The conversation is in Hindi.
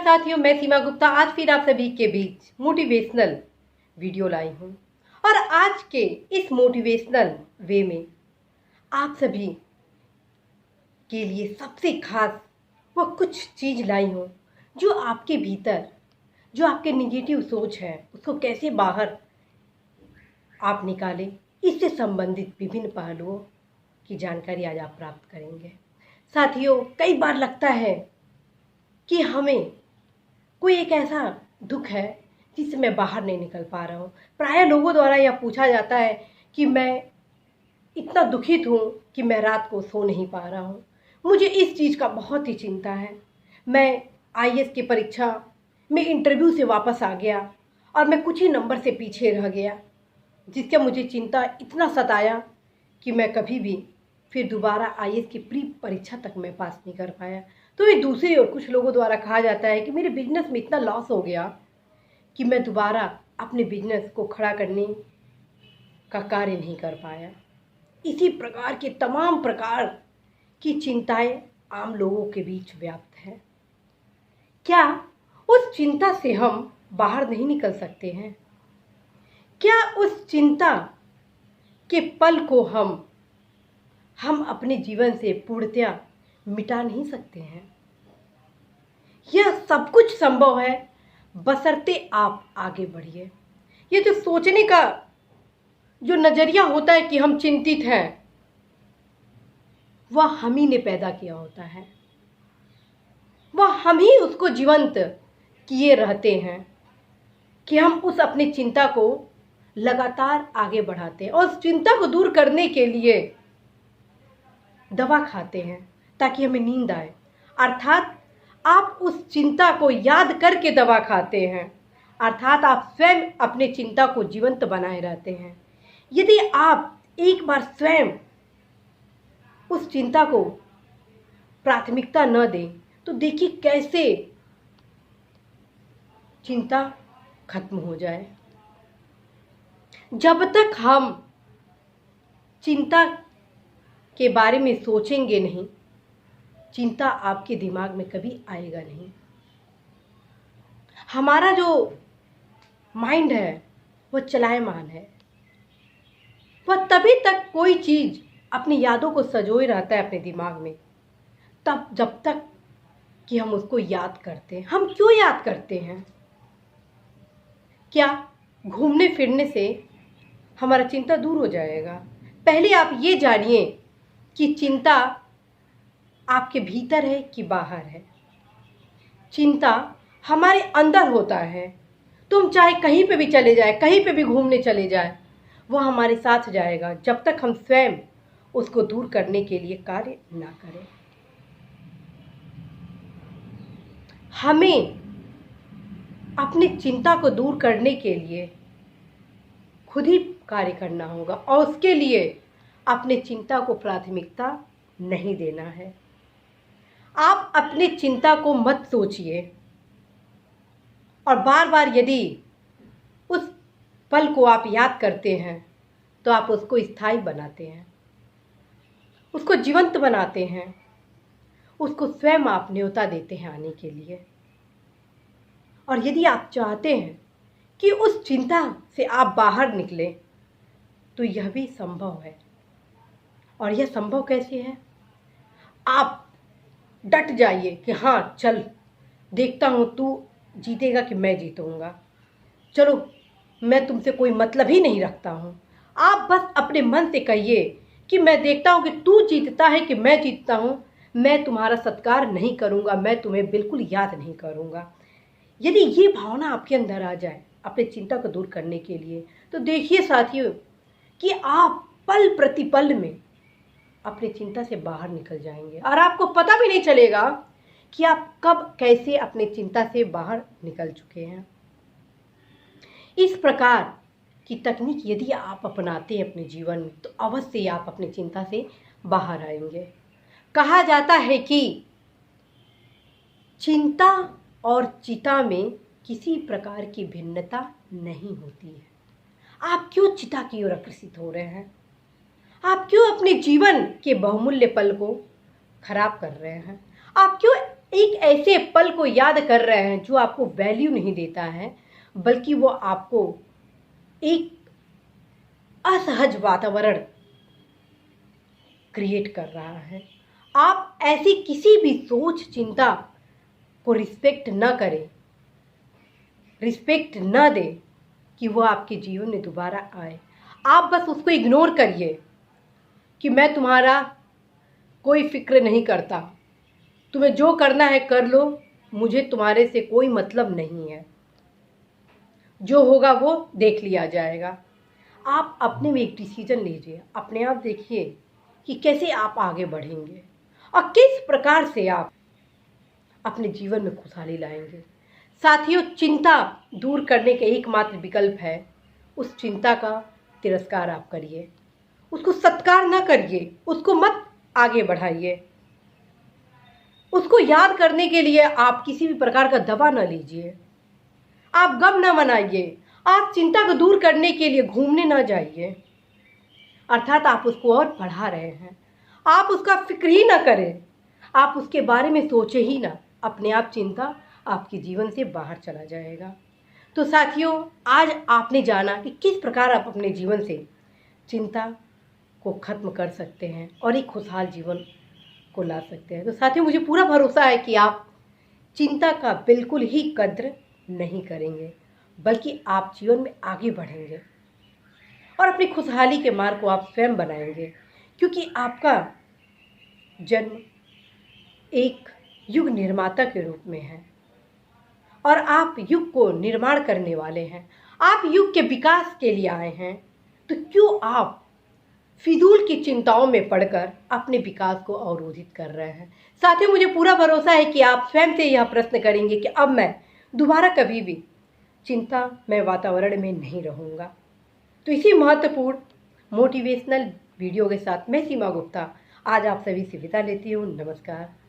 साथियों, मैं सीमा गुप्ता आज फिर आप सभी के बीच मोटिवेशनल वीडियो लाई हूँ। और आज के इस मोटिवेशनल वे में आप सभी के लिए सबसे खास वो कुछ चीज़ लाई हूँ जो आपके भीतर, जो आपके निगेटिव सोच है, उसको कैसे बाहर आप निकालें, इससे संबंधित विभिन्न पहलुओं की जानकारी आज आप प्राप्त करेंगे। साथियों, कई बार लगता है कि हमें कोई एक ऐसा दुख है जिससे मैं बाहर नहीं निकल पा रहा हूँ। प्रायः लोगों द्वारा यह पूछा जाता है कि मैं इतना दुखित हूँ कि मैं रात को सो नहीं पा रहा हूँ। मुझे इस चीज़ का बहुत ही चिंता है। मैं आईएएस की परीक्षा में इंटरव्यू से वापस आ गया और मैं कुछ ही नंबर से पीछे रह गया, जिसका मुझे चिंता इतना सताया कि मैं कभी भी फिर दोबारा आईएएस की प्री परीक्षा तक मैं पास नहीं कर पाया। तो ये दूसरी ओर कुछ लोगों द्वारा कहा जाता है कि मेरे बिजनेस में इतना लॉस हो गया कि मैं दोबारा अपने बिजनेस को खड़ा करने का कार्य नहीं कर पाया। इसी प्रकार के तमाम प्रकार की चिंताएं आम लोगों के बीच व्याप्त है। क्या उस चिंता से हम बाहर नहीं निकल सकते हैं? क्या उस चिंता के पल को हम अपने जीवन से पूर्णतया मिटा नहीं सकते हैं? यह सब कुछ संभव है बशर्ते आप आगे बढ़िए। ये जो सोचने का जो नजरिया होता है कि हम चिंतित हैं, वह हम ही ने पैदा किया होता है, वह हम ही उसको जीवंत किए रहते हैं कि हम उस अपनी चिंता को लगातार आगे बढ़ाते हैं और उस चिंता को दूर करने के लिए दवा खाते हैं ताकि हमें नींद आए। अर्थात आप उस चिंता को याद करके दवा खाते हैं, अर्थात आप स्वयं अपने चिंता को जीवंत बनाए रहते हैं। यदि आप एक बार स्वयं उस चिंता को प्राथमिकता न दें तो देखिए कैसे चिंता खत्म हो जाए। जब तक हम चिंता के बारे में सोचेंगे नहीं, चिंता आपके दिमाग में कभी आएगा नहीं। हमारा जो माइंड है वह चलायमान है, वह तभी तक कोई चीज़ अपनी यादों को संजोए रहता है अपने दिमाग में, तब जब तक कि हम उसको याद करते हैं। हम क्यों याद करते हैं? क्या घूमने फिरने से हमारा चिंता दूर हो जाएगा? पहले आप ये जानिए कि चिंता आपके भीतर है कि बाहर है। चिंता हमारे अंदर होता है। तुम चाहे कहीं पे भी चले जाए, कहीं पे भी घूमने चले जाए, वह हमारे साथ जाएगा जब तक हम स्वयं उसको दूर करने के लिए कार्य ना करें। हमें अपनी चिंता को दूर करने के लिए खुद ही कार्य करना होगा और उसके लिए अपने चिंता को प्राथमिकता नहीं देना है। आप अपनी चिंता को मत सोचिए और बार बार यदि उस पल को आप याद करते हैं तो आप उसको स्थायी बनाते हैं, उसको जीवंत बनाते हैं, उसको स्वयं आप न्योता देते हैं आने के लिए। और यदि आप चाहते हैं कि उस चिंता से आप बाहर निकलें तो यह भी संभव है। और यह संभव कैसे है? आप डट जाइए कि हाँ चल, देखता हूँ तू जीतेगा कि मैं जीतूंगा, चलो मैं तुमसे कोई मतलब ही नहीं रखता हूँ। आप बस अपने मन से कहिए कि मैं देखता हूँ कि तू जीतता है कि मैं जीतता हूँ, मैं तुम्हारा सत्कार नहीं करूँगा, मैं तुम्हें बिल्कुल याद नहीं करूँगा। यदि ये भावना आपके अंदर आ जाए अपने चिंता को दूर करने के लिए, तो देखिए साथियों कि आप पल प्रतिपल में अपनी चिंता से बाहर निकल जाएंगे और आपको पता भी नहीं चलेगा कि आप कब कैसे अपनी चिंता से बाहर निकल चुके हैं। इस प्रकार की तकनीक यदि आप अपनाते हैं अपने जीवन में तो अवश्य ही आप अपनी चिंता से बाहर आएंगे। कहा जाता है कि चिंता और चिता में किसी प्रकार की भिन्नता नहीं होती है। आप क्यों चिता की ओर आकर्षित हो रहे हैं? आप क्यों अपने जीवन के बहुमूल्य पल को खराब कर रहे हैं? आप क्यों एक ऐसे पल को याद कर रहे हैं जो आपको वैल्यू नहीं देता है, बल्कि वो आपको एक असहज वातावरण क्रिएट कर रहा है। आप ऐसी किसी भी सोच चिंता को रिस्पेक्ट न करें, रिस्पेक्ट न दें कि वो आपके जीवन में दोबारा आए। आप बस उसको इग्नोर करिए कि मैं तुम्हारा कोई फिक्र नहीं करता, तुम्हें जो करना है कर लो, मुझे तुम्हारे से कोई मतलब नहीं है, जो होगा वो देख लिया जाएगा। आप अपने में एक डिसीजन लीजिए, अपने आप देखिए कि कैसे आप आगे बढ़ेंगे और किस प्रकार से आप अपने जीवन में खुशहाली लाएंगे। साथियों, चिंता दूर करने का एकमात्र विकल्प है, उस चिंता का तिरस्कार आप करिए, उसको सत्कार ना करिए, उसको मत आगे बढ़ाइए। उसको याद करने के लिए आप किसी भी प्रकार का दवा न लीजिए, आप गम न मनाइए, आप चिंता को दूर करने के लिए घूमने न जाइए, अर्थात आप उसको और बढ़ा रहे हैं। आप उसका फिक्र ही ना करें, आप उसके बारे में सोचे ही ना, अपने आप चिंता आपके जीवन से बाहर चला जाएगा। तो साथियों, आज आपने जाना कि किस प्रकार आप अपने जीवन से चिंता को खत्म कर सकते हैं और एक खुशहाल जीवन को ला सकते हैं। तो साथियों, मुझे पूरा भरोसा है कि आप चिंता का बिल्कुल ही कद्र नहीं करेंगे, बल्कि आप जीवन में आगे बढ़ेंगे और अपनी खुशहाली के मार्ग को आप स्वयं बनाएंगे, क्योंकि आपका जन्म एक युग निर्माता के रूप में है और आप युग को निर्माण करने वाले हैं। आप युग के विकास के लिए आए हैं, तो क्यों आप फिजूल की चिंताओं में पड़कर अपने विकास को अवरोधित कर रहे हैं। साथियों, मुझे पूरा भरोसा है कि आप स्वयं से यह प्रश्न करेंगे कि अब मैं दोबारा कभी भी चिंता में वातावरण में नहीं रहूँगा। तो इसी महत्वपूर्ण मोटिवेशनल वीडियो के साथ मैं सीमा गुप्ता आज आप सभी से विदा लेती हूँ। नमस्कार।